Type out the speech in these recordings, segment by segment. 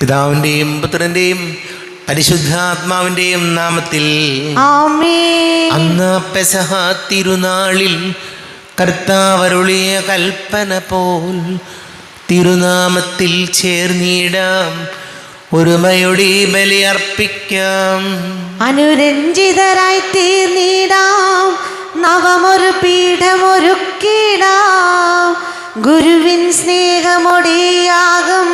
പിതാവിൻ്റെയും പുത്രൻ്റെയും പരിശുദ്ധാത്മാവിൻ്റെയും നാമത്തിൽ ആമേൻ. അന്ന് പെസഹ തിരുനാളിൽ കർത്താവരുളിയ കൽപ്പന പോൽ തിരുനാമത്തിൽ ചേർന്നിടാം, ഒരുമയുടെ ബലി അർപ്പിക്കാം. അനുരഞ്ജിതരായി തീർന്നിടാം, നവമൊരു പീഠമൊരുക്കിടാം. ഗുരുവിൻ സ്നേഹമൊടിയാകും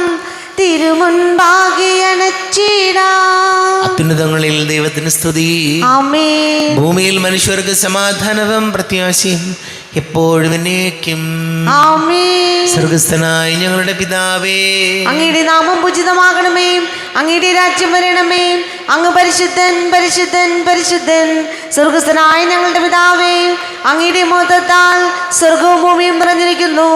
തിരുമുൻപാകെ അണച്ചിടാം. അത്യുന്നതങ്ങളിൽ ദൈവത്തിന് സ്തുതി. ആമേൻ. ഭൂമിയിൽ മനുഷ്യർക്ക് സമാധാനവും പ്രത്യാശയും എപ്പോഴും എന്നേക്കും. ആമേൻ. സ്വർഗസ്ഥനായ ഞങ്ങളുടെ പിതാവേ, അങ്ങയുടെ നാമം പൂജിതമാകണമേ, അങ്ങയുടെ രാജ്യം വരണമേ. അങ്ങ് പരിശുദ്ധൻ പരിശുദ്ധൻ പരിശുദ്ധൻ. സ്വർഗസ്ഥനായ ഞങ്ങളുടെ പിതാവേ, അങ്ങയുടെ മഹത്വത്താൽ സ്വർഗവും ഭൂമിയും നിറഞ്ഞിരിക്കുന്നു.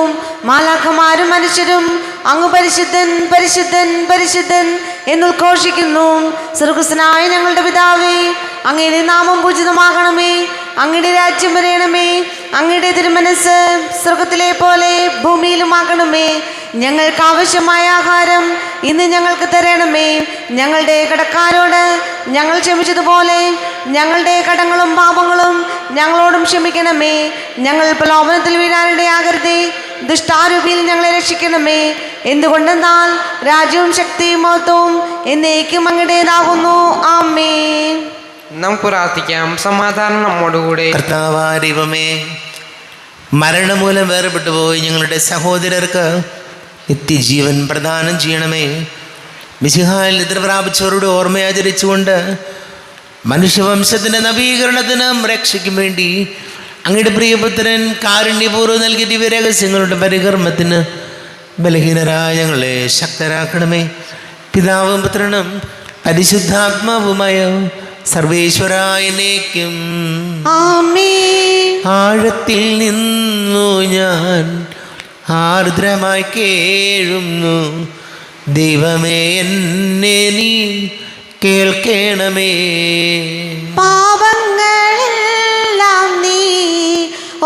മാലാഖമാരും മനുഷ്യരും അങ്ങ് പരിശുദ്ധൻ പരിശുദ്ധൻ പരിശുദ്ധൻ എന്നുദ്ഘോഷിക്കുന്നു. സ്വർഗസ്ഥനായ ഞങ്ങളുടെ പിതാവേ, അങ്ങയുടെ നാമം പൂജിതമാകണമേ, അങ്ങയുടെ രാജ്യം വരണമേ. അങ്ങയുടെ തിരുമനസ് സ്വർഗത്തിലെ പോലെ ഭൂമിയിലുമാകണമേ. ഞങ്ങൾക്ക് ആവശ്യമായ ആഹാരം ഇന്ന് ഞങ്ങൾക്ക് തരണമേ. ഞങ്ങളുടെ കടക്കാരോട് ഞങ്ങൾ ക്ഷമിച്ചതുപോലെ ഞങ്ങളുടെ കടങ്ങളും പാപങ്ങളും ഞങ്ങളോടും ക്ഷമിക്കണമേ. ഞങ്ങൾ പ്രലോഭനത്തിൽ വീഴാനിടയാകരുതേ, ദുഷ്ടാരൂപിയിൽ ഞങ്ങളെ രക്ഷിക്കണമേ. എന്തുകൊണ്ടെന്നാൽ രാജ്യവും ശക്തിയും മഹത്വവും എന്നേക്കും അങ്ങയുടേതാകുന്നു. ആമേൻ. നമുക്ക് പ്രാർത്ഥിക്കാം. സമാധാനം നമ്മോടുകൂടെ. കർത്താവായ ദൈവമേ, മരണം മൂലം വേർപെട്ടു പോയി ഞങ്ങളുടെ സഹോദരർക്ക് നിത്യജീവൻ പ്രദാനം ചെയ്യണമേ. മിശിഹായിൽ നിദ്ര പ്രാപിച്ചവരുടെ ഓർമ്മയാചരിച്ചുകൊണ്ട് മനുഷ്യവംശത്തിൻ്റെ നവീകരണത്തിനും രക്ഷയ്ക്കും വേണ്ടി അങ്ങയുടെ പ്രിയപുത്രൻ കാരുണ്യപൂർവ്വം നൽകിയ ദിവ്യരഹസ്യങ്ങളുടെ പരികർമ്മത്തിന് ബലഹീനരായ ഞങ്ങളെ ശക്തരാക്കണമേ. പിതാവും പുത്രനും പരിശുദ്ധാത്മാവുമായ സർവേശ്വരായ എന്നേക്കും. ആമേൻ. ആഴത്തിൽ നിന്നു ഞാൻ ആർദ്രമായി കേഴുന്നു, ദൈവമേ എന്നെ നീ കേൾക്കണമേ. പാപങ്ങളെല്ലാം നീ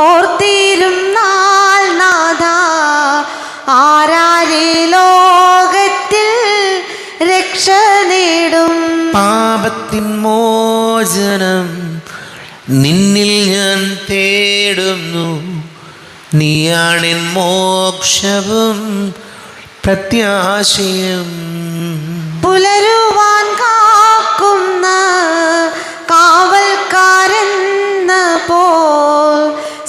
ഓർത്തിരുന്നാൽ നാഥ, ആരാരെ ലോകത്തിൽ രക്ഷ നേടും. പാപത്തിൻ മോചനം നിന്നിൽ ഞാൻ തേടുന്നു, നീയാണെൻ മോക്ഷവും പ്രത്യാശയും. പുലരുവാൻ കാക്കുന്ന കാവൽക്കാരെന്ന പോൽ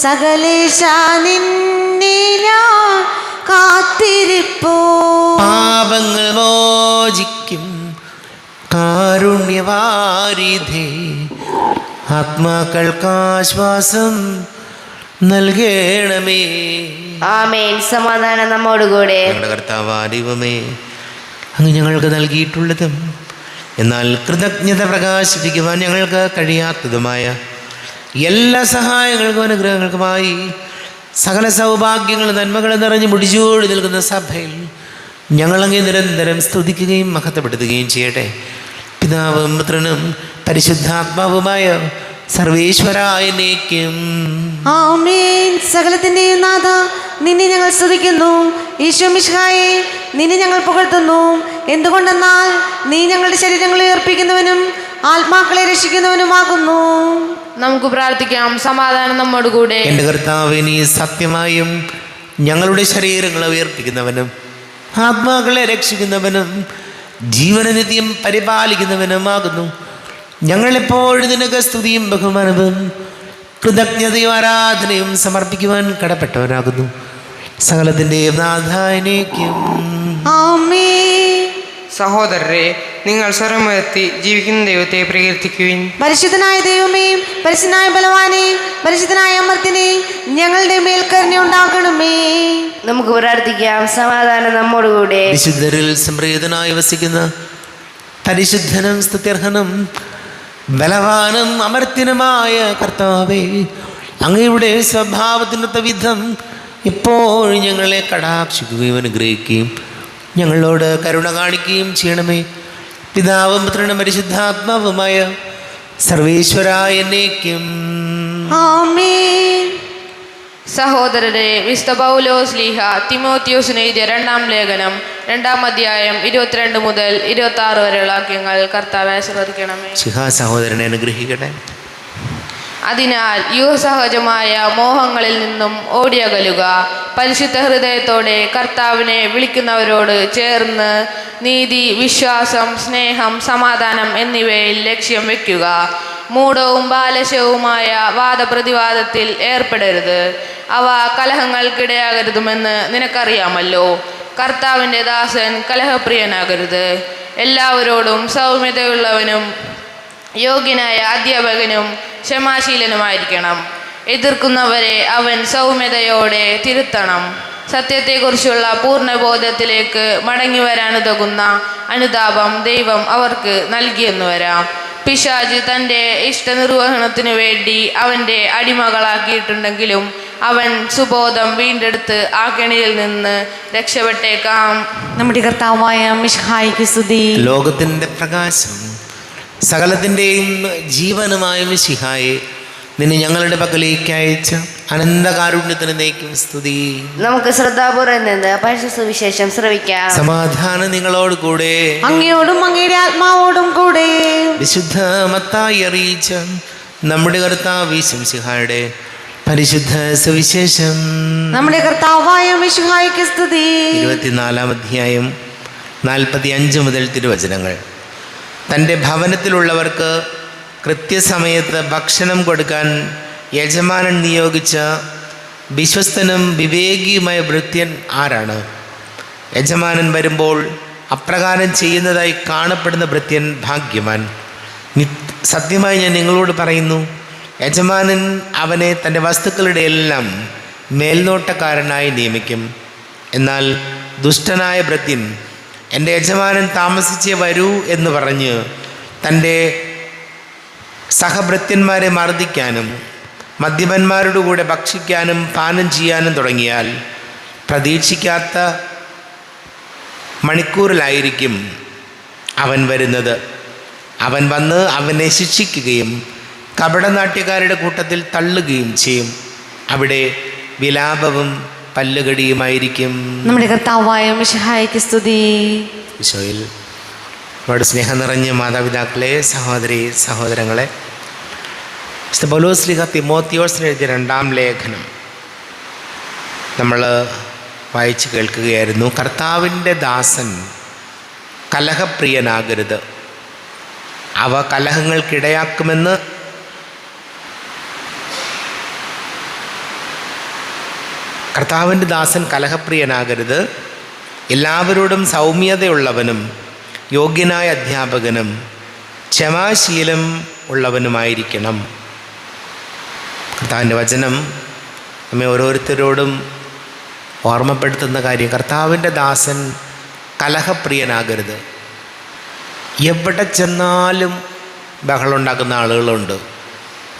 സകലേശ നിന്നെ ഞാൻ കാത്തിരിപ്പോ. പാപങ്ങൾ മോചിക്കും കാരുണ്യവാരിധേ, ആത്മാക്കൾക്കാശ്വാസം നൽകണമേ. ആമേൻ. സമാധാനം നമ്മോടുകൂടെ. ഞങ്ങളുടെ കർത്താവായ ദൈവമേ, അങ്ങ് ഞങ്ങൾക്ക് നൽകിയിട്ടുള്ളതും എന്നാൽ കൃതജ്ഞത പ്രകാശിപ്പിക്കുവാൻ ഞങ്ങൾക്ക് കഴിയാത്തതുമായ എല്ലാ സഹായങ്ങൾക്കും അനുഗ്രഹങ്ങൾക്കുമായി സകല സൗഭാഗ്യങ്ങളും നന്മകളും നിറഞ്ഞ് മുടിച്ചോടി നിൽക്കുന്ന സഭയിൽ ഞങ്ങളങ്ങ് നിരന്തരം സ്തുതിക്കുകയും മഹത്വപ്പെടുത്തുകയും ചെയ്യട്ടെ. പിതാവും പുത്രനും പരിശുദ്ധാത്മാവുമായ സർവേശ്വരായ എന്നേക്കും. ആമേൻ. സകലത്തിന്റെയും നാഥ, നിന്നെ ഞങ്ങൾ സ്തുതിക്കുന്നു. ഈശോ മിശിഹായേ, നിന്നെ ഞങ്ങൾ പുകഴ്ത്തുന്നു. എന്തുകൊണ്ടെന്നാൽ നീ ഞങ്ങളുടെ ശരീരങ്ങളെ ഉയർപ്പിക്കുന്നവനും ആത്മാക്കളെ രക്ഷിക്കുന്നവനുമാകുന്നു. നമുക്ക് പ്രാർത്ഥിക്കാം. സമാധാനം നമ്മോടുകൂടെ. എൻ്റെ കർത്താവേ, നീ സത്യമായും ഞങ്ങളുടെ ശരീരങ്ങളെ ഉയർപ്പിക്കുന്നവനും ആത്മാക്കളെ രക്ഷിക്കുന്നവനും ജീവനെ നിത്യം പരിപാലിക്കുന്നവനുമാകുന്നു. ഞങ്ങളെപ്പോഴും നിനക്ക് സ്തുതിയും ബഹുമാനവും കൃതജ്ഞതയും ആരാധനയും സമർപ്പിക്കുവാൻ കടപ്പെട്ടവനാകുന്നു. സകലത്തിൻ്റെയും നാഥാനേക്കും. ആമേൻ. സഹോദരരെ, നിങ്ങൾ സ്വരമുയർത്തി ജീവിക്കുന്ന ദൈവത്തെ പ്രകീർത്തിക്കുവിൻ. പരിശുദ്ധനായ ദൈവമേ, പരിശുദ്ധനായ ബലവാനേ, പരിശുദ്ധനായ അമർത്തിനെ ഞങ്ങളുടെ മേൽ കരുണ ഉണ്ടാകണമേ. നമുക്ക് പ്രാർത്ഥിക്കാം. സമാധാനം നമ്മോടുകൂടെ. വിശുദ്ധരിൽ സംപ്രീതനായി വസിക്കുന്ന പരിശുദ്ധനും സ്തുത്യർഹനും ബലവാനും അമർത്യനുമായ കർത്താവേ, അങ്ങയുടെ സ്വഭാവത്തിനൊത്ത വിധം എപ്പോഴും ഞങ്ങളെ കടാക്ഷിക്കുകയും അനുഗ്രഹിക്കുകയും ഞങ്ങളോട് കരുണ കാണിക്കുകയും ചെയ്യണമേ. പിതാവും പുത്രനും പരിശുദ്ധാത്മാവുമായ സർവേശ്വരായ എന്നേക്കും. ആമേൻ. സഹോദരരെ, വിശുദ്ധ പൗലോസ് ലീഹ തിമോത്തിയോസിന് എഴുതിയ 2-ാം ലേഖനം 2-ാം അധ്യായം 22 മുതൽ 26 വരെയുള്ള വാക്യങ്ങൾ കർത്താവെ ആശീർവദിക്കണമേ. സഹോദരനെ അനുഗ്രഹിക്കട്ടെ. അതിനാൽ യുവസഹജമായ മോഹങ്ങളിൽ നിന്നും ഓടിയകലുക. പരിശുദ്ധ ഹൃദയത്തോടെ കർത്താവിനെ വിളിക്കുന്നവരോട് ചേർന്ന് നീതി, വിശ്വാസം, സ്നേഹം, സമാധാനം എന്നിവയിൽ ലക്ഷ്യം വയ്ക്കുക. മൂഢവും ബാലശവുമായ വാദപ്രതിവാദത്തിൽ ഏർപ്പെടരുത്. അവ കലഹങ്ങൾക്കിടയാകരുതുമെന്ന് നിനക്കറിയാമല്ലോ. കർത്താവിൻ്റെ ദാസൻ കലഹപ്രിയനാകരുത്. എല്ലാവരോടും സൗമ്യതയുള്ളവനും യോഗ്യനായ അധ്യാപകനും ക്ഷമാശീലനുമായിരിക്കണം. എതിർക്കുന്നവരെ അവൻ സൗമ്യതയോടെ തിരുത്തണം. സത്യത്തെക്കുറിച്ചുള്ള പൂർണ്ണബോധത്തിലേക്ക് മടങ്ങി വരാനുതകുന്ന അനുതാപം ദൈവം അവർക്ക് നൽകിയെന്നു വരാം. പിശാച് തൻ്റെ ഇഷ്ടനിർവഹണത്തിനു വേണ്ടി അവൻ്റെ അടിമകളാക്കിയിട്ടുണ്ടെങ്കിലും അവൻ സുബോധം വീണ്ടെടുത്ത് ആ കെണിയിൽ നിന്ന് രക്ഷപ്പെട്ടേക്കാം. നമ്മുടെ കർത്താവായ മിശിഹായിക്ക് സ്തുതി. ലോകത്തിൻ്റെ പ്രകാശം സകലത്തിൻ്റെയും ജീവനുമായ മിശിഹായെ നിന്നെ ഞങ്ങളുടെ പക്കലേക്ക് അയച്ച അനന്തകാരുണ്യത്തിന് നയിക്കും സ്തുതി. നമുക്ക് ശ്രദ്ധാപൂർവ്വം നിന്ന് പരിശുദ്ധ സുവിശേഷം ശ്രവിക്കാം. സമാധാനം നിങ്ങളോട് കൂടെ. അങ്ങയോടും അങ്ങയുടെ ആത്മാവോടും കൂടെ. വിശുദ്ധ മത്തായി അറിയിച്ച നമ്മുടെ കർത്താവ് മിശിഹായുടെ പരിശുദ്ധ സുവിശേഷം. നമ്മുടെ കർത്താവായ മിശിഹായിക്ക് സ്തുതി. 24-ാം അധ്യായം 45 മുതൽ തിരുവചനങ്ങൾ. തൻ്റെ ഭവനത്തിലുള്ളവർക്ക് കൃത്യസമയത്ത് ഭക്ഷണം കൊടുക്കാൻ യജമാനൻ നിയോഗിച്ച വിശ്വസ്തനും വിവേകിയുമായ ഭൃത്യൻ ആരാണ്? യജമാനൻ വരുമ്പോൾ അപ്രകാരം ചെയ്യുന്നതായി കാണപ്പെടുന്ന ഭൃത്യൻ ഭാഗ്യവാൻ. സത്യമായി ഞാൻ നിങ്ങളോട് പറയുന്നു, യജമാനൻ അവനെ തൻ്റെ വസ്തുക്കളുടെ എല്ലാം മേൽനോട്ടക്കാരനായി നിയമിക്കും. എന്നാൽ ദുഷ്ടനായ ഭൃത്യൻ എൻ്റെ യജമാനൻ താമസിച്ചേ വരൂ എന്ന് പറഞ്ഞ് തൻ്റെ സഹഭൃത്യന്മാരെ മർദ്ദിക്കാനും മദ്യപന്മാരുടെ കൂടെ ഭക്ഷിക്കാനും പാനം ചെയ്യാനും തുടങ്ങിയാൽ പ്രതീക്ഷിക്കാത്ത മണിക്കൂറിലായിരിക്കും അവൻ വരുന്നത്. അവൻ വന്ന് അവനെ ശിക്ഷിക്കുകയും കപടനാട്യക്കാരുടെ കൂട്ടത്തിൽ തള്ളുകയും ചെയ്യും. അവിടെ വിലാപവും പല്ലുകടിയുമായിരിക്കും. നമ്മുടെ കർത്താവായ മിശിഹായിക്ക് സ്തുതി. ഈശോയിൽ ഒരുപാട് സ്നേഹം നിറഞ്ഞ മാതാപിതാക്കളെ, സഹോദരി സഹോദരങ്ങളെ, വിശുദ്ധ പൗലോസ് ലീഹ തിമോത്തിയോസിന് എഴുതിയ 2-ാം ലേഖനം നമ്മൾ വായിച്ച് കേൾക്കുകയായിരുന്നു. കർത്താവിൻ്റെ ദാസൻ കലഹപ്രിയനാകരുത്. അവ കലഹങ്ങൾക്കിടയാക്കുമെന്ന് കർത്താവിൻ്റെ ദാസൻ കലഹപ്രിയനാകരുത്. എല്ലാവരോടും സൗമ്യതയുള്ളവനും യോഗ്യനായ അധ്യാപകനും ക്ഷമാശീലം ഉള്ളവനുമായിരിക്കണം. കർത്താവിൻ്റെ വചനം നമ്മെ ഓരോരുത്തരോടും ഓർമ്മപ്പെടുത്തുന്ന കാര്യം, കർത്താവിൻ്റെ ദാസൻ കലഹപ്രിയനാകരുത്. എവിടെ ചെന്നാലും ബഹളമുണ്ടാക്കുന്ന ആളുകളുണ്ട്.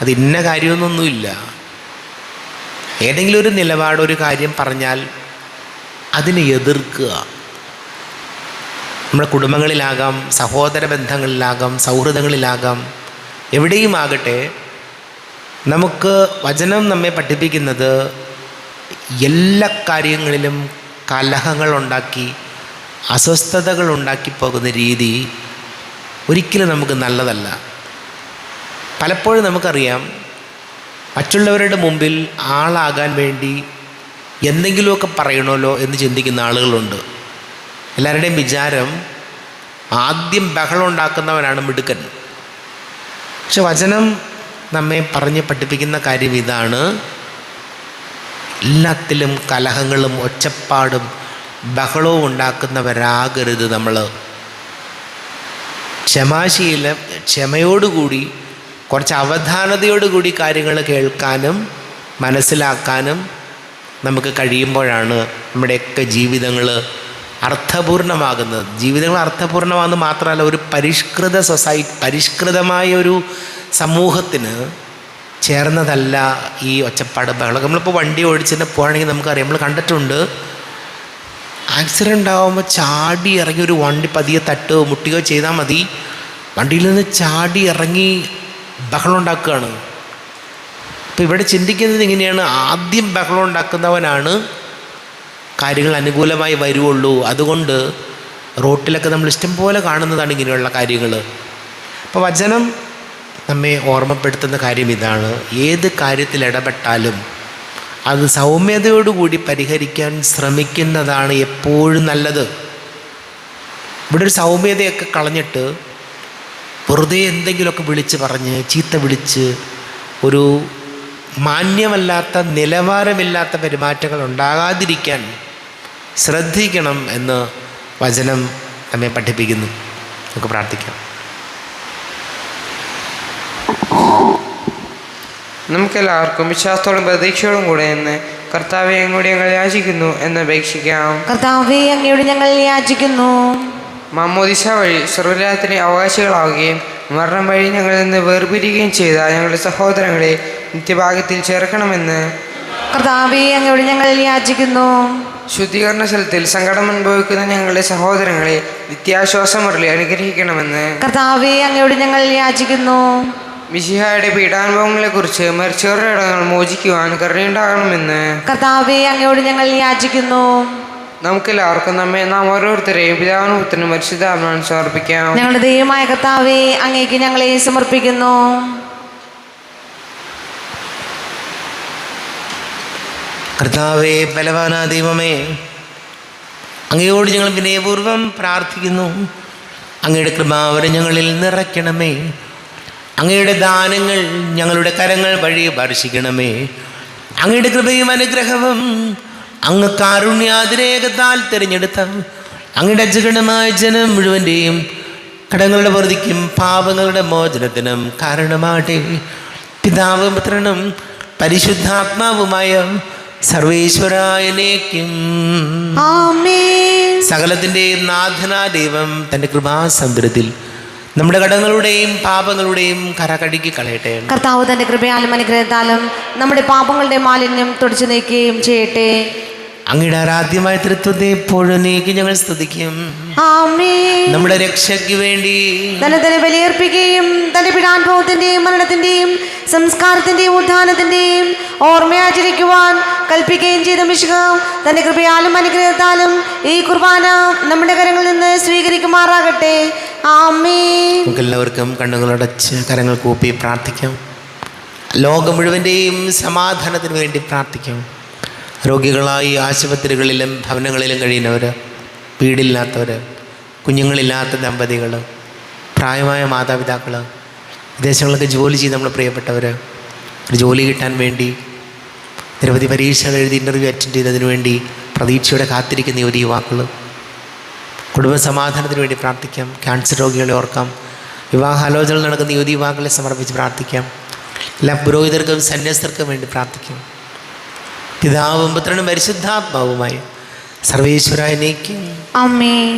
അത് ഇന്ന കാര്യമൊന്നുമില്ല. ഏതെങ്കിലും ഒരു നിലപാട്, ഒരു കാര്യം പറഞ്ഞാൽ അതിനെ എതിർക്കുക. നമ്മുടെ കുടുംബങ്ങളിലാകാം, സഹോദര ബന്ധങ്ങളിലാകാം, സൗഹൃദങ്ങളിലാകാം, എവിടെയും ആകട്ടെ, നമുക്ക് വചനം നമ്മെ പഠിപ്പിക്കുന്നത് എല്ലാ കാര്യങ്ങളിലും കലഹങ്ങളുണ്ടാക്കി അസ്വസ്ഥതകളുണ്ടാക്കി പോകുന്ന രീതി ഒരിക്കലും നമുക്ക് നല്ലതല്ല. പലപ്പോഴും നമുക്കറിയാം, മറ്റുള്ളവരുടെ മുമ്പിൽ ആളാകാൻ വേണ്ടി എന്തെങ്കിലുമൊക്കെ പറയണമല്ലോ എന്ന് ചിന്തിക്കുന്ന ആളുകളുണ്ട്. എല്ലാവരുടെയും വിചാരം ആദ്യം ബഹളം ഉണ്ടാക്കുന്നവനാണ് മിടുക്കൻ. പക്ഷെ വചനം നമ്മെ പറഞ്ഞ് പഠിപ്പിക്കുന്ന കാര്യം ഇതാണ്: എല്ലാത്തിലും കലഹങ്ങളും ഒച്ചപ്പാടും ബഹളവും ഉണ്ടാക്കുന്നവരാകരുത് നമ്മൾ. ക്ഷമയോടുകൂടി, കുറച്ച് അവധാനതയോടുകൂടി കാര്യങ്ങൾ കേൾക്കാനും മനസ്സിലാക്കാനും നമുക്ക് കഴിയുമ്പോഴാണ് നമ്മുടെയൊക്കെ ജീവിതങ്ങൾ അർത്ഥപൂർണമാകുന്നത്. ജീവിതങ്ങൾ അർത്ഥപൂർണമാകുന്നത് മാത്രമല്ല, ഒരു പരിഷ്കൃതമായ ഒരു സമൂഹത്തിന് ചേർന്നതല്ല ഈ ഒച്ചപ്പാട് ബഹളം. നമ്മളിപ്പോൾ വണ്ടി ഓടിച്ചിട്ട് പോകണമെങ്കിൽ നമുക്കറിയാം, നമ്മൾ കണ്ടിട്ടുണ്ട്, ആക്സിഡൻ്റ് ആകുമ്പോൾ ചാടി ഇറങ്ങി ഒരു വണ്ടി പതിയെ തട്ടുകയോ മുട്ടുകയോ ചെയ്താൽ മതി, വണ്ടിയിൽ നിന്ന് ചാടി ഇറങ്ങി ബഹളം ഉണ്ടാക്കുകയാണ്. അപ്പോൾ ഇവിടെ ചിന്തിക്കുന്നത് ഇങ്ങനെയാണ്, ആദ്യം ബഹളം ഉണ്ടാക്കുന്നവനാണ് കാര്യങ്ങൾ അനുകൂലമായി വരുവുള്ളൂ. അതുകൊണ്ട് റോട്ടിലൊക്കെ നമ്മൾ ഇഷ്ടം പോലെ കാണുന്നതാണ് ഇങ്ങനെയുള്ള കാര്യങ്ങൾ. അപ്പോൾ വചനം നമ്മെ ഓർമ്മപ്പെടുത്തുന്ന കാര്യം ഇതാണ്, ഏത് കാര്യത്തിൽ ഇടപെട്ടാലും അത് സൗമ്യതയോടുകൂടി പരിഹരിക്കാൻ ശ്രമിക്കുന്നതാണ് എപ്പോഴും നല്ലത്. ഇവിടെ ഒരു സൗമ്യതയൊക്കെ കളഞ്ഞിട്ട് വെറുതെ എന്തെങ്കിലുമൊക്കെ വിളിച്ച് പറഞ്ഞ് ചീത്ത വിളിച്ച് ഒരു മാന്യമല്ലാത്ത നിലവാരമില്ലാത്ത പെരുമാറ്റങ്ങൾ ഉണ്ടാകാതിരിക്കാൻ ശ്രദ്ധിക്കണം എന്ന് വചനം നമ്മെ പഠിപ്പിക്കുന്നു. നമുക്ക് പ്രാർത്ഥിക്കാം. നമുക്കെല്ലാവർക്കും വിശ്വാസത്തോടും പ്രതീക്ഷയോടും കൂടെ എന്ന് കർത്താവെ അങ്ങോട്ട് ഞങ്ങൾ യാചിക്കുന്നു എന്ന് അപേക്ഷിക്കാം. കർത്താവേ, അങ്ങയോട് ഞങ്ങൾ യാചിക്കുന്നു. മാമോദിസ വഴി സ്വർഗ്ഗരാജ്യത്തിന് അവകാശികളാവുകയും മരണം വഴി ഞങ്ങളിൽ നിന്ന് വേർപിരിയുകയും ചെയ്ത ഞങ്ങളുടെ സഹോദരങ്ങളെ നിത്യഭാഗ്യത്തിൽ ചേർക്കണമെന്ന് കർത്താവേ, അങ്ങയോട് ഞങ്ങൾ യാചിക്കുന്നു. ശുദ്ധീകരണ സ്ഥലത്തിൽ സങ്കടം അനുഭവിക്കുന്ന ഞങ്ങളുടെ സഹോദരങ്ങളെ നിത്യാശ്വാസം വരളി അനുഗ്രഹിക്കണമെന്ന് കർത്താവേ, അങ്ങയോട് ഞങ്ങൾ യാചിക്കുന്നു. മിശിഹായുടെ പീഡാനുഭവങ്ങളെക്കുറിച്ച് മരിച്ചവരുടെ ഇടങ്ങൾ മോചിക്കുവാൻ കരുണയുണ്ടാകണമെന്ന് കർത്താവേ, അങ്ങയോട് ഞങ്ങൾ യാചിക്കുന്നു. നമുക്കെല്ലാവർക്കും നാം ഓരോരുത്തരെയും പിതാവിനും പുത്രനും പരിശുദ്ധാത്മാവിനും സമർപ്പിക്കാം. ഞങ്ങളുടെ ദൈവമായ കർത്താവേ, അങ്ങേക്ക് ഞങ്ങളെ സമർപ്പിക്കുന്നു. കർത്താവേ, ബലവാനായ ദൈവമേ, അങ്ങയോട് ഞങ്ങൾ വിനയപൂർവ്വം പ്രാർത്ഥിക്കുന്നു. അങ്ങയുടെ കൃപാവരം ഞങ്ങളിൽ നിറയ്ക്കണമേ. അങ്ങയുടെ ദാനങ്ങൾ ഞങ്ങളുടെ കരങ്ങൾ വഴി വർഷിക്കണമേ. അങ്ങയുടെ കൃപയും അനുഗ്രഹവും അങ്ങ് കാരുണ്യാതിരേകത്താൽ തിരഞ്ഞെടുത്ത അങ്ങയുടെ അജഗണമായ ജനം മുഴുവൻ്റെയും കടങ്ങളുടെ പൊറുതിക്കും പാപങ്ങളുടെ മോചനത്തിനും കാരണമാകട്ടെ. പിതാവും പുത്രനും പരിശുദ്ധാത്മാവുമായ സർവേശ്വരായനേക്കും ആമേൻ. സകലത്തിൻ്റെയും നാഥനാ ദൈവം തൻ്റെ കൃപാസമുദ്രത്തിൽ നമ്മുടെ കടങ്ങളുടെയും പാപങ്ങളുടെയും കര കഴുകി കളയട്ടെ. കർത്താവ് തന്റെ കൃപയാലും അനുഗ്രഹത്താലും നമ്മുടെ പാപങ്ങളുടെ മാലിന്യം തുടച്ചു നീക്കുകയും ചെയ്യട്ടെ. അങ്ങയുടെ ആരാധ്യമായ തൃത്വത്തെ എപ്പോഴും നീക്കി ഞങ്ങൾ സ്തുതിക്കും. ആമേൻ. നമ്മുടെ രക്ഷയ്ക്ക് വേണ്ടി തന്നെ ബലിയർപ്പിക്കുകയും തന്റെ പീഡാനുഭവത്തിന്റെയും മരണത്തിന്റെയും സംസ്കാരത്തിന്റെയും ഉത്ഥാനത്തിന്റെയും ഓർമ്മയാചരിക്കുവാൻ കൽപ്പിക്കുകയും ചെയ്ത മിശിഹ തന്റെ കൃപയാലും അനുഗ്രഹത്താലും ഈ കുർബാന നമ്മുടെ കരങ്ങളിൽ നിന്ന് സ്വീകരിക്കുമാറാകട്ടെ. ആമേൻ. നമുക്കെല്ലാവർക്കും കണ്ണുകളടച്ച് കരങ്ങൾ കൂപ്പി പ്രാർത്ഥിക്കാം. ലോകം മുഴുവൻ്റെയും സമാധാനത്തിന് വേണ്ടി പ്രാർത്ഥിക്കാം. രോഗികളായി ആശുപത്രികളിലും ഭവനങ്ങളിലും കഴിയുന്നവർ, വീടില്ലാത്തവർ, കുഞ്ഞുങ്ങളില്ലാത്ത ദമ്പതികൾ, പ്രായമായ മാതാപിതാക്കൾ, വിദേശങ്ങളിലൊക്കെ ജോലി ചെയ്ത് നമ്മുടെ പ്രിയപ്പെട്ടവർ, ഒരു ജോലി കിട്ടാൻ വേണ്ടി നിരവധി പരീക്ഷകൾ എഴുതി ഇൻ്റർവ്യൂ അറ്റൻഡ് ചെയ്തതിനു വേണ്ടി പ്രതീക്ഷയോടെ കാത്തിരിക്കുന്ന ഒരു യുവാക്കൾ, കുടുംബ സമാധാനത്തിന് വേണ്ടി പ്രാർത്ഥിക്കാം. ക്യാൻസർ രോഗികളെ ഓർക്കാം. വിവാഹാലോചന നടക്കുന്ന യുവാക്കളെ സമർപ്പിച്ച് പ്രാർത്ഥിക്കാം. എല്ലാ പുരോഹിതർക്കും സന്യസ്തർക്കും വേണ്ടി പ്രാർത്ഥിക്കാം. പിതാവും പുത്രനും പരിശുദ്ധാത്മാവുമായി സർവേശ്വരായനേക്കും ആമേൻ.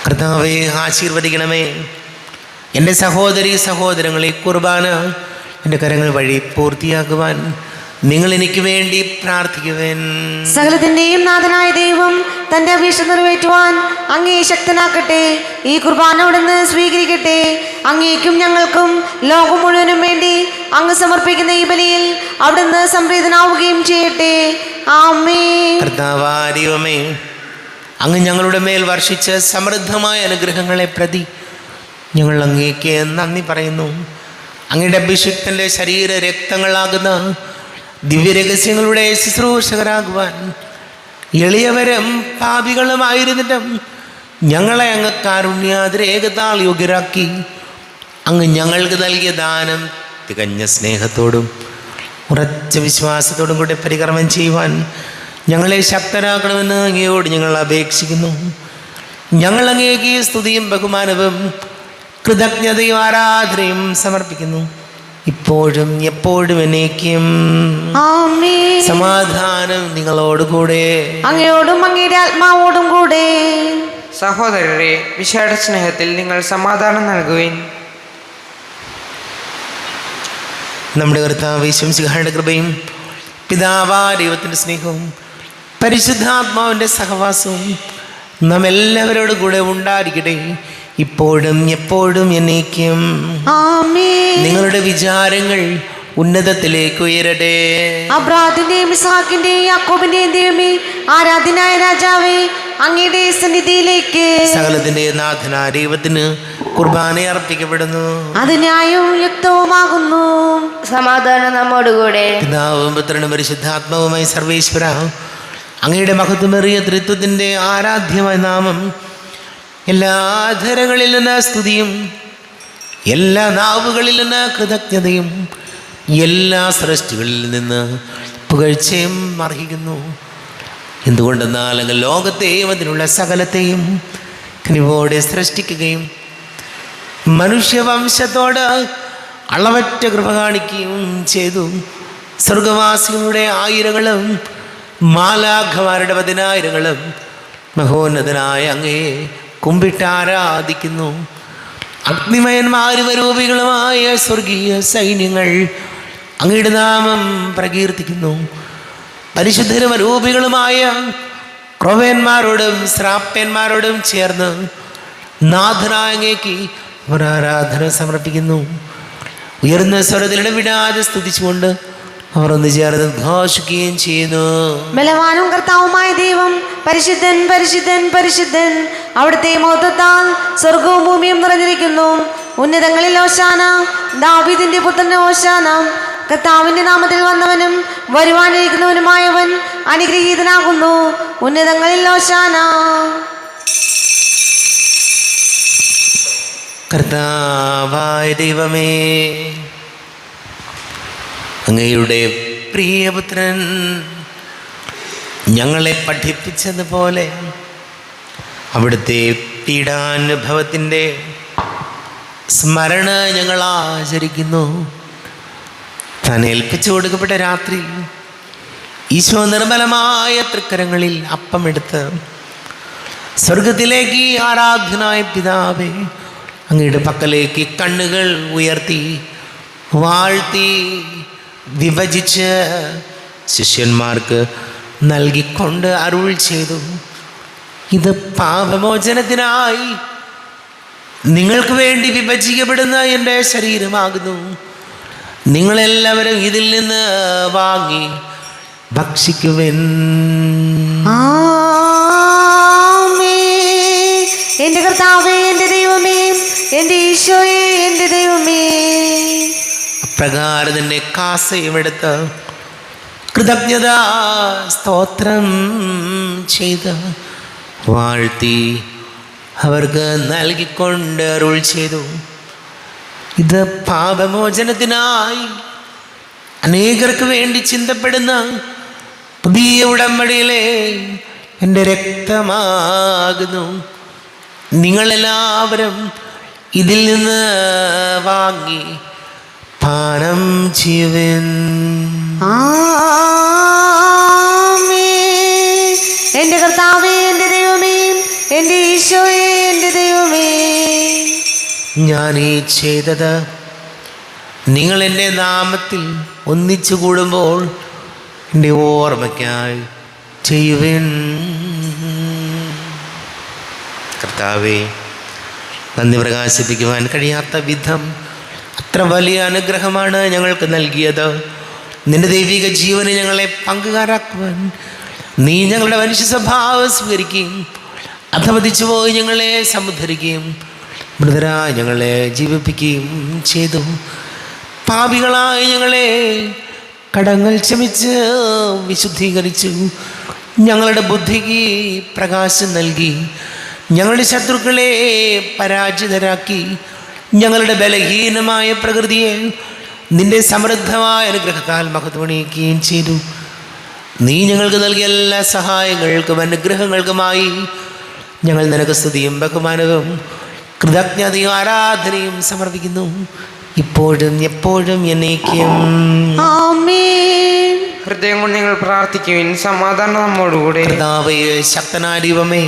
കർത്താവേ, ആശീർവദിക്കണമേ. എൻ്റെ സഹോദരീ സഹോദരങ്ങളെ, കുർബാന എൻ്റെ കരങ്ങൾ വഴി പൂർത്തിയാക്കുവാൻ നിങ്ങൾ എനിക്ക് വേണ്ടി പ്രാർത്ഥിക്കുവേൻ. സകലത്തിന്റെയും നാഥനായ ദൈവം തന്റെ അപേക്ഷ നിറവേറ്റുവാൻ അങ്ങേ ശക്തനാക്കട്ടെ. ഈ കുർബാന അവിടുന്ന് സ്വീകരിക്കട്ടെ. അങ്ങേക്കും ഞങ്ങൾക്കും ലോകം മുഴുവനും വേണ്ടി അങ്ങ് സമർപ്പിക്കുന്ന ഈ ബലിയിൽ അവിടുന്ന് സംപ്രീതനാവുകയും ചെയ്യട്ടെ. ആമേൻ. കർത്താവായ ദൈവമേ, അങ്ങ് ഞങ്ങളുടെ മേൽ വർഷിച്ച സമൃദ്ധമായ അനുഗ്രഹങ്ങളെ പ്രതി ഞങ്ങൾ അങ്ങേക്ക് നന്ദി പറയുന്നു. അങ്ങയുടെ അഭിഷിക്തൻ്റെ ശരീര രക്തങ്ങളാകുന്ന ദിവ്യരഹസ്യങ്ങളുടെ ശുശ്രൂഷകരാകുവാൻ എളിയവരും പാപികളുമായിരുന്നിട്ടും ഞങ്ങളെ അങ്ങ് കാരുണ്യാതിരേകത്താൽ യോഗ്യരാക്കി. അങ്ങ് ഞങ്ങൾക്ക് നൽകിയ ദാനം തികഞ്ഞ സ്നേഹത്തോടും ഉറച്ച വിശ്വാസത്തോടും കൂടെ പരികർമ്മം ചെയ്യുവാൻ ഞങ്ങളെ ശക്തരാക്കണമെന്ന് അങ്ങയോട് ഞങ്ങൾ അപേക്ഷിക്കുന്നു. ഞങ്ങൾ അങ്ങേക്ക് സ്തുതിയും ബഹുമാനവും കൃതജ്ഞതയും ആരാധനയും സമർപ്പിക്കുന്നു, ഇപ്പോഴും എപ്പോഴും എന്നേക്കും. ആമേൻ. സമാധാനം നിങ്ങളോടുകൂടെ, അങ്ങയോടും അങ്ങയുടെ ആത്മാവോടും കൂടെ. സഹോദരരെ, മിശിഹായുടെ സ്നേഹത്തിൽ നിങ്ങൾ സമാധാനം നൽകുവിൻ. നമ്മുടെ കർത്താവ് യേശു മിശിഹായുടെ കൃപയും പിതാവായ ദൈവത്തിൻ്റെ സ്നേഹവും പരിശുദ്ധാത്മാവിൻ്റെ സഹവാസവും നാം എല്ലാവരോടും കൂടെ ഉണ്ടായിരിക്കട്ടെ, ഇപ്പോഴും എപ്പോഴും എന്നേക്കും. ആമേൻ. നിങ്ങളുടെ വിചാരങ്ങൾ ഉന്നതത്തിലേക്ക് ഉയരട്ടെ. അബ്രാഹാമിന്റെയും ഇസ്ഹാക്കിന്റെയും യാക്കോബിന്റെയും ദൈവമേ, ആരാധനായ രാജാവേ, അങ്ങയുടെ സന്നിധിയിലേക്ക് സകലത്തിന്റെ നാഥനായ ദൈവത്തിന് കുർബാന അർപ്പിക്കപ്പെടുന്നു. അത് ന്യായവും യുക്തവുമാകുന്നു. സമാധാനം നമ്മോടുകൂടെ. പിതാവും പുത്രനും പരിശുദ്ധാത്മാവുമായി സർവേശ്വര, അങ്ങയുടെ മഹത്വമേറിയ ത്രിത്വത്തിന്റെ ആരാധ്യമായ നാമം എല്ലാ ധരങ്ങളിൽ നിന്ന് സ്തുതിയും എല്ലാ നാവുകളിൽ നിന്ന് കൃതജ്ഞതയും എല്ലാ സൃഷ്ടികളിൽ നിന്ന് പുകഴ്ചയും അർഹിക്കുന്നു. എന്തുകൊണ്ടെന്നാൽ അങ്ങ് ലോകത്തെയും അതിനുള്ള സകലത്തെയും കനിവോടെ സൃഷ്ടിക്കുകയും മനുഷ്യവംശത്തോട് അളവറ്റ കൃപ കാണിക്കുകയും ചെയ്തു. സ്വർഗവാസികളുടെ ആയിരങ്ങളും മാലാഖമാരുടെ 10,000ങ്ങളും മഹോന്നതനായ അങ്ങയെ കുമ്പിട്ട് ആരാധിക്കുന്നു. അഗ്നിമയന്മാരും രൂപികളുമായ സ്വർഗീയ സൈന്യങ്ങൾ അങ്ങയുടെ നാമം പ്രകീർത്തിക്കുന്നു. പരിശുദ്ധരും രൂപികളുമായ ക്രൊവന്മാരോടും ശ്രാപ്യന്മാരോടും ചേർന്ന് നാഥനായ അങ്ങേക്ക് അവർ ആരാധന സമർപ്പിക്കുന്നു. ഉയർന്ന സ്വരത്തിൽ ഇടവിടാതെ സ്തുതിച്ചുകൊണ്ട് അവർ ഒന്ന് ചേർന്ന് ഘോഷിക്കുകയും ചെയ്യുന്നു. ബലവാനും കർത്താവുമായ ദൈവം പരിശുദ്ധൻ പരിശുദ്ധൻ പരിശുദ്ധൻ. അവിടുത്തെ മഹത്വത്താൽ സ്വർഗവും ഭൂമിയും നിറഞ്ഞിരിക്കുന്നു. ഉന്നതങ്ങളിൽ ഓശാന, ദാവീദിന്റെ പുത്രന് ഓശാന. കർത്താവിന്റെ നാമത്തിൽ വന്നവനും വരുവാനിരിക്കുന്നവനുമായവൻ അനുഗ്രഹീതനാകുന്നു. ഉന്നതങ്ങളിൽ ഓശാന. കർത്താവായ ദൈവമേ, അങ്ങയുടെ പ്രിയപുത്രൻ ഞങ്ങളെ പഠിപ്പിച്ചതുപോലെ അവിടുത്തെ പീഡാനുഭവത്തിൻ്റെ സ്മരണ ഞങ്ങൾ ആചരിക്കുന്നു. താൻ ഏൽപ്പിച്ചു കൊടുക്കപ്പെട്ട രാത്രി ഈശോ നിർമ്മലമായ തൃക്കരങ്ങളിൽ അപ്പമെടുത്ത് സ്വർഗത്തിലേക്ക് ആരാധനായ പിതാവേ അങ്ങയുടെ പക്കലേക്ക് കണ്ണുകൾ ഉയർത്തി വാഴ്ത്തി വിഭജിച്ച് ശിഷ്യന്മാർക്ക് നൽകിക്കൊണ്ട് അരുൾ ചെയ്തു, ഇത് പാപമോചനത്തിനായി നിങ്ങൾക്ക് വേണ്ടി വിഭജിക്കപ്പെടുന്ന എൻ്റെ ശരീരമാകുന്നു. നിങ്ങളെല്ലാവരും ഇതിൽ നിന്ന് വാങ്ങി ഭക്ഷിക്കുവിൻ. എന്റെ കർത്താവേ, എന്റെ ദൈവമേ, എന്റെ ഈശോയെ, എന്റെ ദൈവമേ. അപ്രകാരം തന്നെ കാസയും എടുത്ത് കൃതജ്ഞതാ സ്തോത്രം ചെയ്ത് വാഴ്ത്തി അവർക്ക് നൽകിക്കൊണ്ട് അരുൾ ചെയ്തു, ഇത് പാപമോചനത്തിനായി അനേകർക്ക് വേണ്ടി ചിന്തപ്പെടുന്ന പുതിയ ഉടമ്പടിയിലെ എൻ്റെ രക്തമാകുന്നു. നിങ്ങളെല്ലാവരും ഇതിൽ നിന്ന് വാങ്ങി പാനം ചെയ്യുവിൻ. എന്റെ കർത്താവേ, എന്റെ ദൈവമേ, എന്റെ ഈശോയെ, എന്റെ ദൈവമേ. ഞാൻ ഈ ചെയ്തത് നിങ്ങൾ എൻ്റെ നാമത്തിൽ ഒന്നിച്ചു കൂടുമ്പോൾ എൻ്റെ ഓർമ്മയ്ക്കായി ചെയ്യുവിൻ. കർത്താവേ, നന്ദി പ്രകാശിപ്പിക്കുവാൻ കഴിയാത്ത വിധം അത്ര വലിയ അനുഗ്രഹമാണ് ഞങ്ങൾക്ക് നൽകിയത്. നിന്റെ ദൈവിക ജീവനെ ഞങ്ങളെ പങ്കുകാരാക്കുവാൻ നീ ഞങ്ങളുടെ മനുഷ്യ സ്വഭാവം സ്വീകരിക്കുകയും അധപതിച്ചു പോയി ഞങ്ങളെ സമുദ്ധരിക്കുകയും മൃതരായി ഞങ്ങളെ ജീവിപ്പിക്കുകയും ചെയ്തു. പാപികളായി ഞങ്ങളെ കടങ്ങൾ ക്ഷമിച്ച് വിശുദ്ധീകരിച്ചു. ഞങ്ങളുടെ ബുദ്ധിക്ക് പ്രകാശം നൽകി. ഞങ്ങളുടെ ശത്രുക്കളെ പരാജിതരാക്കി. ഞങ്ങളുടെ ബലഹീനമായ പ്രകൃതിയെ നിന്റെ സമൃദ്ധമായ അനുഗ്രഹത്താൽ മഹത്വണിയിക്കുകയും ചെയ്തു. നീ ഞങ്ങൾക്ക് നൽകിയ എല്ലാ സഹായങ്ങൾക്കും അനുഗ്രഹങ്ങൾക്കുമായി ഞങ്ങൾ നിനക്ക് സ്തുതിയും ബഹുമാനവും കൃതജ്ഞതയും ആരാധനയും സമർപ്പിക്കുന്നു, ഇപ്പോഴും എപ്പോഴും എന്നേക്കും. ആമേൻ. ഹൃദയം കൊണ്ട് നിങ്ങൾ പ്രാർത്ഥിക്കുവിൻ. സമാധാനം നമ്മോടുകൂടെ. കർത്താവേ, ശക്തനായ ദൈവമേ,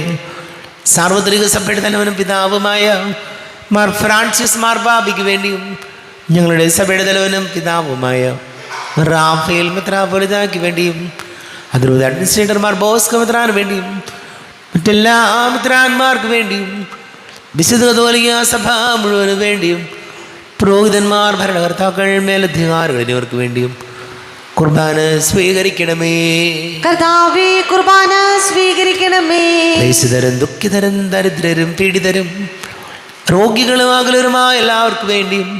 സാർവത്രിക സഭയുടെ തലവനും പിതാവുമായ മാർ ഫ്രാൻസിസ് മാർബാബയ്ക്ക് വേണ്ടിയും ഞങ്ങളുടെ സഭയുടെ തലവനും പിതാവുമായ റാഫേൽ മെത്രാപ്പൊലീത്തായ്ക്ക് വേണ്ടിയും അതിലൂടെ അഡ്മിനിസ്ട്രേറ്റർ മാർ ബോസ്കോ മെത്രാന് വേണ്ടിയും മറ്റെല്ലാ മെത്രാന്മാർക്ക് വേണ്ടിയും വിശുദ്ധ കത്തോലിക്കാ സഭ മുഴുവന് വേണ്ടിയും പുരോഹിതന്മാർ, ഭരണകർത്താക്കൾ, മേലധികാരികൾ എന്നിവർക്ക് വേണ്ടിയും കുർബാന സ്വീകരിക്കണമേ. കർത്താവേ, കുർബാന സ്വീകരിക്കണമേ. ക്ലേശിതരും ദുഃഖിതരും ദരിദ്രരും പീഡിതരും രോഗികളും അകലരുമായ എല്ലാവർക്കും വേണ്ടിയും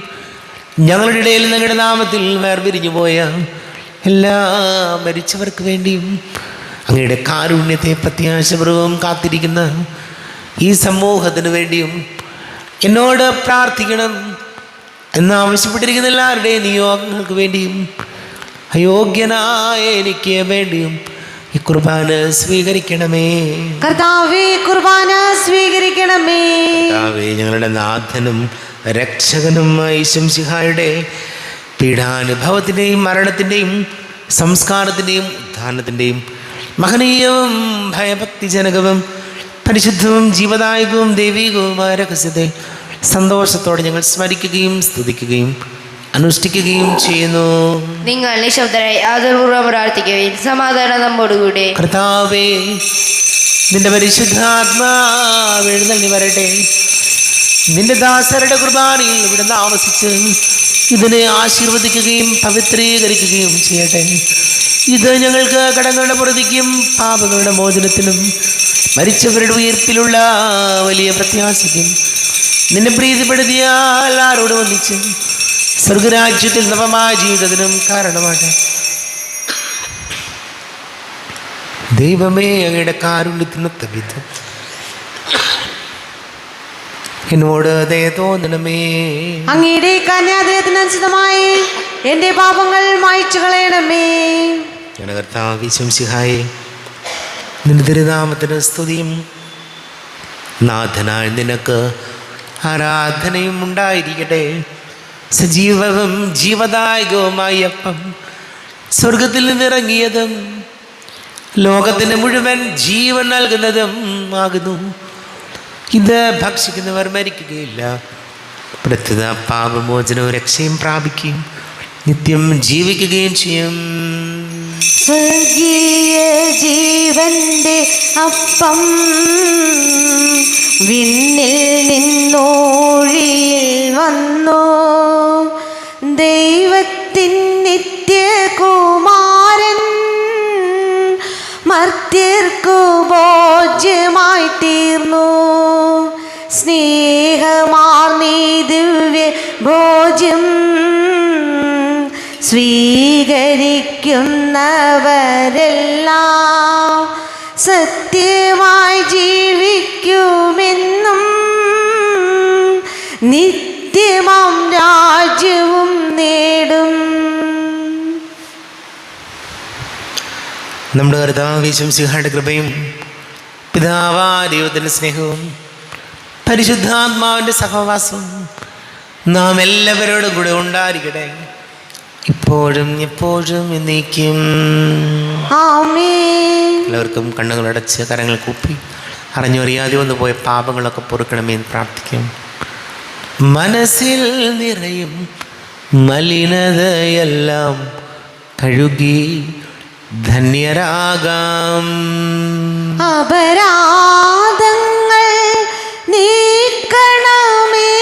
ഞങ്ങളുടെ ഇടയിൽ ഞങ്ങളുടെ നാമത്തിൽ വേർപിരിഞ്ഞു പോയ എല്ലാ മരിച്ചവർക്ക് വേണ്ടിയും അങ്ങയുടെ കാരുണ്യത്തെ പ്രത്യാശപൂർവ്വം കാത്തിരിക്കുന്ന ഈ സമൂഹത്തിന് വേണ്ടിയും എന്നോട് പ്രാർത്ഥിക്കണം എന്നാവശ്യപ്പെട്ടിരിക്കുന്ന എല്ലാവരുടെയും നിയോഗങ്ങൾക്ക് വേണ്ടിയും അയോഗ്യനായ എനിക്ക് വേണ്ടിയും ഈ കുർബാന സ്വീകരിക്കണമേ. കർത്താവേ, കുർബാന സ്വീകരിക്കണമേ. കർത്താവേ, ഞങ്ങളുടെ നാഥനും രക്ഷകനുമായ ഈശോമിശിഹായുടെ പീഡാനുഭവത്തിൻ്റെയും മരണത്തിൻ്റെയും സംസ്കാരത്തിൻ്റെയും ഉത്ഥാനത്തിൻ്റെയും മഹനീയവും ഭയഭക്തിജനകവും പരിശുദ്ധവും ജീവദായകവും ദൈവികവുമായ രഹസ്യത്തെ സന്തോഷത്തോടെ ഞങ്ങൾ സ്മരിക്കുകയും സ്തുതിക്കുകയും അനുഷ്ഠിക്കുകയും ചെയ്യുന്നു. നിങ്ങൾ നിശബ്ദരായി ആദരപൂർവ്വം പ്രാർത്ഥിക്കുകയും സമാധാനം നമ്മോടുകൂടെ. കർത്താവേ, നിന്റെ പരിശുദ്ധാത്മാവ് എഴുന്നള്ളി വരട്ടെ. നിന്റെ ദാസരുടെ കുർബാനയിൽ ഇവിടെ താമസിച്ച് ഇതിനെ ആശീർവദിക്കുകയും പവിത്രീകരിക്കുകയും ചെയ്യട്ടെ. ഇത് ഞങ്ങൾക്ക് കടങ്ങളുടെ പുറത്തേക്കും പാപങ്ങളുടെ മോചനത്തിനും മരിച്ചവരുടെ ഉയർപ്പിലുള്ള വലിയ പ്രത്യാശയ്ക്കും നിന്നെ പ്രീതിപ്പെടുത്തിയ എല്ലാവരോടും ഒന്നിച്ച് സ്വർഗരാജ്യത്തിൽ നവമായ ജീവിതത്തിനും കാരണമാട്ടെ. ദൈവമേ, അങ്ങയുടെ കാരുണ്യത്തിനൊത്ത വിധം എന്നോട് ദയ തോന്നണമേ. അങ്ങയുടെ കന്യാദയത്തിനനുസൃതമായി എൻ്റെ പാപങ്ങൾ മായ്ച്ചു കളയണമേ. ഞങ്ങളുടെ കർത്താവ് ഈശോമിശിഹായേ, നിന്റെ തിരുനാമത്തിന് സ്തുതിയും നാഥനായ നിനക്ക് ആരാധനയും ഉണ്ടായിരിക്കട്ടെ. സജീവവും ജീവദായകവുമായ അപ്പം സ്വർഗത്തിൽ നിന്നിറങ്ങിയതും ലോകത്തിന് മുഴുവൻ ജീവൻ നൽകുന്നതും ആകുന്നു. ഇത് ഭക്ഷിക്കുന്നവർ മരിക്കുകയില്ല, പ്രത്യുത പാപമോചനവും രക്ഷയും പ്രാപിക്കുകയും നിത്യം ജീവിക്കുകയും ചെയ്യും. സ്വർഗീയ ജീവന്റെ അപ്പം വിണ്ണിൽ നിന്നോഴിയിൽ വന്നു. ദൈവത്തിൻ നിത്യകുമാരൻ മർത്യർക്കു ഭോജ്യമായി തീർന്നു. സ്നേഹമാർന്നീ ദിവ്യ ഭോജ്യം സ്വീകരിക്കുന്നവരെല്ലാം സത്യമായി ജീവിക്കുമെന്നും നിത്യമാം രാജ്യവും നേടും. നമ്മുടെ കർത്താവ് ഈശോമിശിഹായുടെ കൃപയും പിതാവായ ദൈവത്തിൻ്റെ സ്നേഹവും പരിശുദ്ധാത്മാവിൻ്റെ സഹവാസവും നാം എല്ലാവരോടും കൂടെ ഉണ്ടായിരിക്കട്ടെ, ഇപ്പോഴും എപ്പോഴും എന്നേക്കും. ആമേൻ. എല്ലാവർക്കും കണ്ണുകളടച്ച് കരങ്ങൾ കൂപ്പി അറിഞ്ഞറിയാതെ വന്നു പോയ പാപങ്ങളൊക്കെ പൊറുക്കണമേ എന്ന് പ്രാർത്ഥിക്കും. മനസ്സിൽ നിറയും മലിനതയെല്ലാം കഴുകി ധന്യരാകാം. അപരാധങ്ങൾ നീക്കണമേ,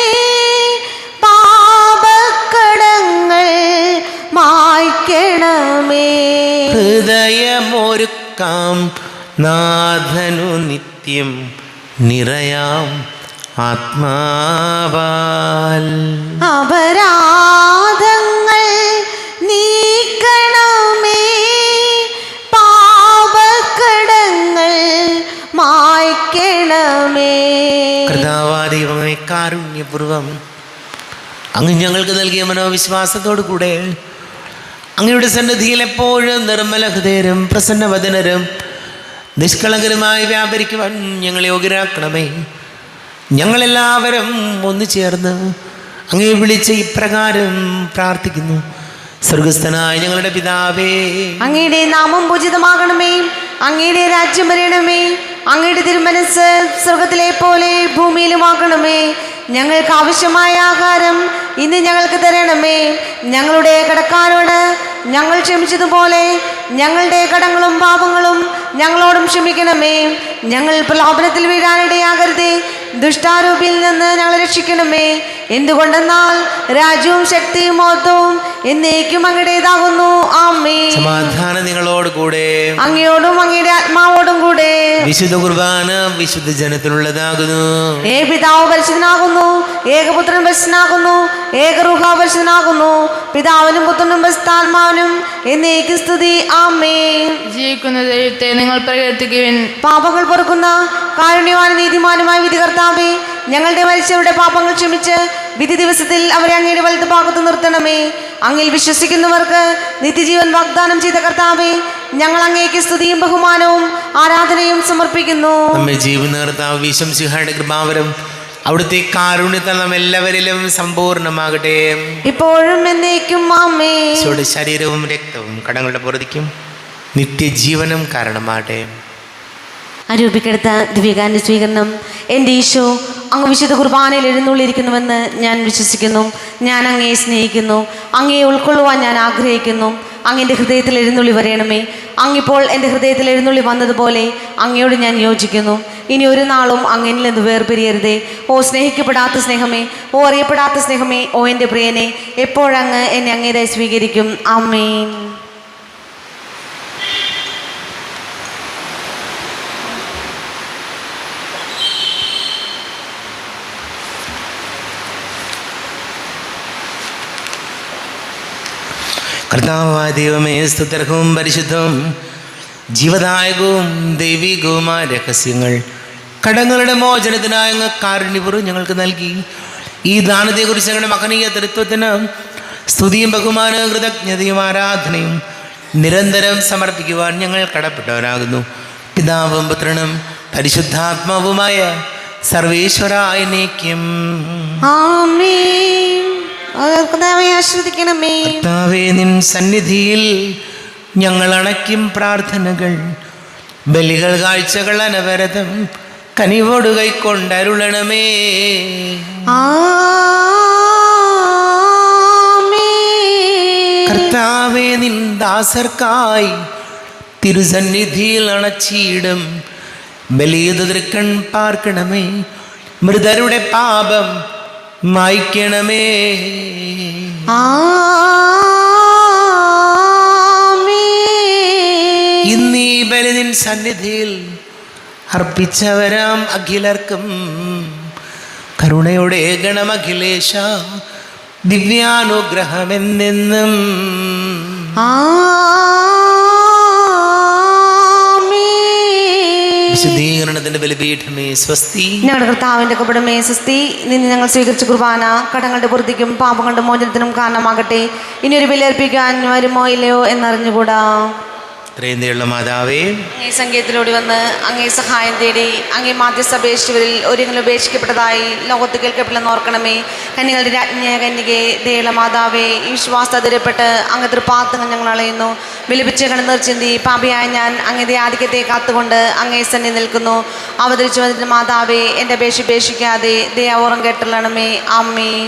പാപക്കടങ്ങൾ മായ്ക്കണമേ. ഹൃദയമൊരുക്കാം നാഥനു നിത്യം നിറയാം ആത്മാവാൽ. അപരാധങ്ങൾ നീക്കണമേ, പാപക്കടങ്ങൾ മായ്ക്കണമേ. കർത്താവായ ദൈവമേ, കാരുണ്യപൂർവം അങ്ങ് ഞങ്ങൾക്ക് നൽകിയ മനോവിശ്വാസത്തോടു കൂടെ അങ്ങയുടെ സന്നിധിയിൽ എപ്പോഴും നിർമ്മല ഹൃദയരും പ്രസന്നവദനരും നിഷ്കളങ്കരുമായി വ്യാപരിക്കുവാൻ ഞങ്ങളെ യോഗ്യരാക്കണമേ. ഞങ്ങളെല്ലാവരും ഒന്നു ചേർന്ന് അങ്ങയെ വിളിച്ച് ഇപ്രകാരം പ്രാർത്ഥിക്കുന്നു. സ്വർഗസ്ഥനായ ഞങ്ങളുടെ പിതാവേ, അങ്ങയുടെ നാമം പൂജിതമാകണമേ, അങ്ങയുടെ രാജ്യം വരണമേ, അങ്ങയുടെ തിരുമനസ് സ്വർഗത്തിലെ പോലെ ഭൂമിയിലുമാകണമേ. ഞങ്ങൾക്ക് ആവശ്യമായ ആഹാരം ഇന്ന് ഞങ്ങൾക്ക് തരണമേ. ഞങ്ങളുടെ കടക്കാരോട് ഞങ്ങൾ ക്ഷമിച്ചതുപോലെ ഞങ്ങളുടെ കടങ്ങളും പാപങ്ങളും ഞങ്ങളോടും ക്ഷമിക്കണമേ. ഞങ്ങൾ പ്രലോഭനത്തിൽ വീഴാനിടയാകരുതേ, ദുഷ്ടാരൂപിയിൽ നിന്ന് ഞങ്ങളെ രക്ഷിക്കണമേ. എന്തുകൊണ്ടെന്നാൽ രാജ്യവും ശക്തിയും മഹത്വവും എന്നേക്കും അങ്ങയുടേതാകുന്നു. ആമേൻ. സമാധാനം നിങ്ങളോട് കൂടെ. അങ്ങയോടും അങ്ങയുടെ ആത്മാവോടും കൂടെ. വിശുദ്ധ കുർബാന വിശുദ്ധ ജനത്തിനുള്ളതാകുന്നു. പിതാവ് പരിശുദ്ധനാകുന്നു, ഏകപുത്രൻ പരിശുദ്ധനാകുന്നു, ഏകരൂഹ പരിശുദ്ധനാകുന്നു. പിതാവിനും പുത്രനും പരിശുദ്ധാത്മാവിനും എന്നേക്കും സ്തുതി. ആമേൻ. ജീവിക്കുന്ന ദൈവത്തെ നിങ്ങൾ പ്രകീർത്തിക്കുവിൻ. പാപങ്ങൾ പൊറുക്കുന്ന കാരുണ്യവാനും നീതിമാനുമായ വിധികർത്താവേ, ഞങ്ങളുടെ മരിച്ചവരുടെ പാപങ്ങൾ ക്ഷമിച്ച് വിധി ദിവസത്തിൽ അവരെ അങ്ങയുടെ വലത്ത് ഭാഗത്ത് നിർത്തണമേ. അങ്ങിൽ വിശ്വസിക്കുന്നവർക്ക് നിത്യജീവൻ വാഗ്ദാനം ചെയ്ത കർത്താവേ, ഞങ്ങൾ അങ്ങേക്ക് സ്തുതിയും ബഹുമാനവും ആരാധനയും സമർപ്പിക്കുന്നു. നമ്മെ ജീവൻ കർത്താവ് വിശംസിഹായുടെ കൃപാവരം അവിടുത്തെ കാരുണ്യത്താൽ നാം എല്ലാവരിലും സമ്പൂർണ്ണമാകട്ടെ. ഇപ്പോഴും എന്നേക്കും. ആമേൻ. ഈശോയുടെ ശരീരവും രക്തവും കടങ്ങളുടെ പൊറുതിക്കും നിത്യജീവനും കാരണമാകട്ടെ. അരൂപിക്കെടുത്ത ദിവ്യകാരുണ്യ സ്വീകരണം. എൻ്റെ ഈശോ, അങ്ങ് വിശുദ്ധ കുർബാനയിൽ എഴുന്നള്ളിയിരിക്കുന്നുവെന്ന് ഞാൻ വിശ്വസിക്കുന്നു. ഞാൻ അങ്ങയെ സ്നേഹിക്കുന്നു. അങ്ങയെ ഉൾക്കൊള്ളുവാൻ ഞാൻ ആഗ്രഹിക്കുന്നു. അങ്ങൻ്റെ ഹൃദയത്തിൽ എഴുന്നള്ളി വരയണമേ. അങ്ങിപ്പോൾ എൻ്റെ ഹൃദയത്തിൽ എഴുന്നള്ളി വന്നതുപോലെ അങ്ങയോട് ഞാൻ യോജിക്കുന്നു. ഇനി ഒരു നാളും അങ്ങിൽ നിന്ന് വേർപിരിയരുതേ. ഓ സ്നേഹിക്കപ്പെടാത്ത സ്നേഹമേ, ഓ അറിയപ്പെടാത്ത സ്നേഹമേ, ഓ എൻ്റെ പ്രിയനെ, എപ്പോഴങ്ങ് എന്നെ അങ്ങേതായി സ്വീകരിക്കും. ആമേൻ. കർത്താവായ ദൈവമേ, സ്തുത്യർഹവും പരിശുദ്ധവും ജീവദായകവും ദൈവികവുമായ രഹസ്യങ്ങൾ കടങ്ങളുടെ മോചനത്തിനായ അങ്ങ് കാരുണ്യപൂർവ്വം ഞങ്ങൾക്ക് നൽകി. ഈ ദാനത്തെക്കുറിച്ച് ഞങ്ങളുടെ മഹനീയ തൃത്വത്തിന് സ്തുതിയും ബഹുമാനവും കൃതജ്ഞതയും ആരാധനയും നിരന്തരം സമർപ്പിക്കുവാൻ ഞങ്ങൾ കടപ്പെട്ടവരാകുന്നു. പിതാവും പുത്രനും പരിശുദ്ധാത്മാവുമായ സർവേശ്വരായ എന്നേക്കും. ആമേൻ. ആശ്രദിക്കണമേ. കർത്താവേ, നിൻ സന്നിധിയിൽ ഞങ്ങൾ അണയ്ക്കും പ്രാർത്ഥനകൾ, ബലികൾ, കാഴ്ചകൾ അനവരതം കനിവോട് കൈക്കൊണ്ടരുളണമേ. കർത്താവേ, നിൻ ദാസർക്കായി തിരുസന്നിധിയിൽ അണച്ചിടും ബലിയത് തൃക്കൺ പാർക്കണമേ. മൃതരുടെ പാപം മായ്ക്കണമേ. ഇന്നീ ബലി നിൻ സന്നിധിയിൽ അർപ്പിച്ചവരാം അഖിലർക്കും കരുണയുടെ ഗണമഖിലേശ ദിവ്യാനുഗ്രഹമെന്നെന്നും. വിശുദ്ധീകരണത്തിന്റെ ബലിപീഠമേ സ്വസ്തി. ഞങ്ങളുടെ കർത്താവിന്റെ കപടമേ സ്വസ്തി. നിന്ന് ഞങ്ങൾ സ്വീകരിച്ച കുർബാന കടങ്ങളുടെ പൂർത്തിക്കും പാപങ്ങളുടെ മോചനത്തിനും കാരണമാകട്ടെ. ഇനിയൊരു ബലിയർപ്പിക്കാൻ വരുമോ ഇല്ലയോ എന്നറിഞ്ഞുകൂടാ. ഇത്രയും മാതാവേ, അങ്ങേ സംഗീതത്തിലൂടെ വന്ന് അങ്ങേ സഹായം തേടി അങ്ങേ മാധ്യസഭേശ്വരിൽ ഒരിക്കലും ഉപേക്ഷിക്കപ്പെട്ടതായി ലോകത്ത് കേൾക്കപ്പെടെന്ന് ഓർക്കണമേ. കന്യകളുടെ രാജ്ഞിയായ കന്യകെ, ദയുള്ള മാതാവേ, ഈ വിശ്വാസത്തിരപ്പെട്ട് അങ്ങ് തൃപ്പാത്തങ്ങൾ ഞങ്ങൾ അളയുന്നു. വിലപിച്ച് കണ്ണുനീർ ചിന്തി പാപിയായ ഞാൻ അങ്ങയുടെ ആധിക്യത്തെ കാത്തുകൊണ്ട് അങ്ങേ സന്നി നിൽക്കുന്നു. അവതരിച്ചു വന്നിട്ട് മാതാവേ, എൻ്റെ അപേക്ഷ ഉപേക്ഷിക്കാതെ ദയാപൂർവ്വം കേട്ടള്ളണമേ. ആമേൻ.